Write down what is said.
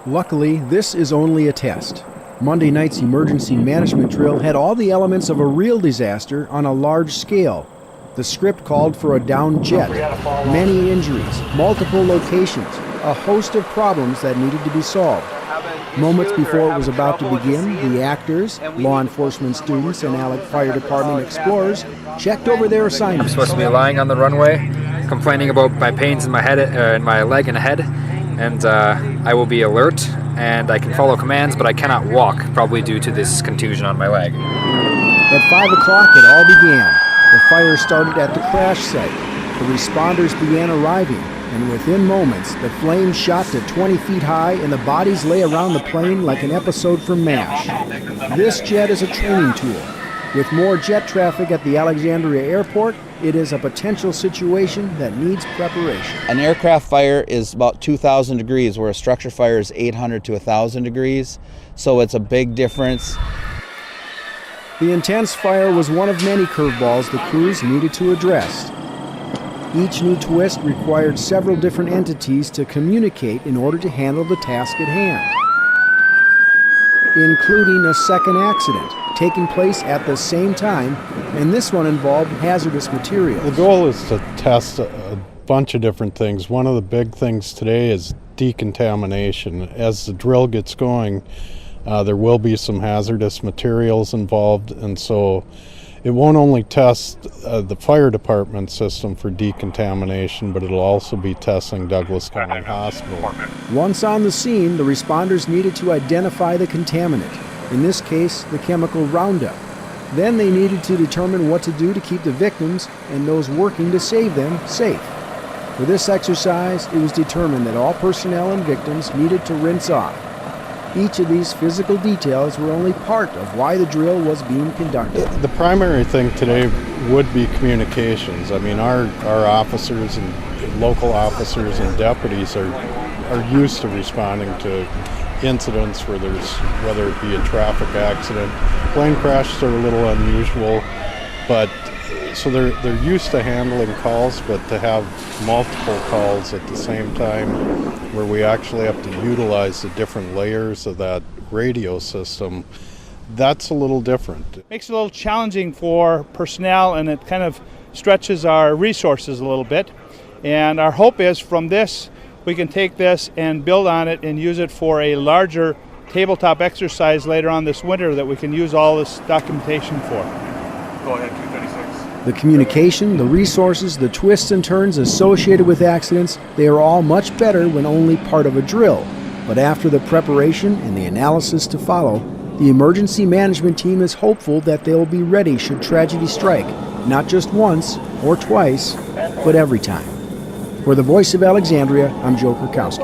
Luckily, this is only a test. Monday night's emergency management drill had all the elements of a real disaster on a large scale. The script called for a downed jet, many injuries, multiple locations, a host of problems that needed to be solved. Moments before it was about to begin, the actors, law enforcement students, and Alec Fire Department explorers checked over their assignments. I'm supposed to be lying on the runway, complaining about my pains in my head, in my leg and head, and I will be alert, and I can follow commands, but I cannot walk, probably due to this contusion on my leg. At 5 o'clock, it all began. The fire started at the crash site. The responders began arriving, and within moments, the flames shot to 20 feet high, and the bodies lay around the plane like an episode from MASH. This jet is a training tool. With more jet traffic at the Alexandria airport, it is a potential situation that needs preparation. An aircraft fire is about 2,000 degrees, where a structure fire is 800 to 1,000 degrees, so it's a big difference. The intense fire was one of many curveballs the crews needed to address. Each new twist required several different entities to communicate in order to handle the task at hand, including a second accident taking place at the same time, and this one involved hazardous materials. The goal is to test a bunch of different things. One of the big things today is decontamination. As the drill gets going, there will be some hazardous materials involved, and so it won't only test the fire department system for decontamination, but it'll also be testing Douglas County Hospital. Once on the scene, the responders needed to identify the contaminant, in this case, the chemical Roundup. Then they needed to determine what to do to keep the victims and those working to save them safe. For this exercise, it was determined that all personnel and victims needed to rinse off. Each of these physical details were only part of why the drill was being conducted. The primary thing today would be communications. I mean, our officers and local officers and deputies are used to responding to incidents where whether it be a traffic accident. Plane crashes are a little unusual, but so they're used to handling calls, but to have multiple calls at the same time where we actually have to utilize the different layers of that radio system, that's a little different. Makes it a little challenging for personnel, and it kind of stretches our resources a little bit. And our hope is from this, we can take this and build on it and use it for a larger tabletop exercise later on this winter that we can use all this documentation for. Go ahead, 236. The communication, the resources, the twists and turns associated with accidents, they are all much better when only part of a drill. But after the preparation and the analysis to follow, the emergency management team is hopeful that they will be ready should tragedy strike, not just once or twice, but every time. For the Voice of Alexandria, I'm Joe Krakowski.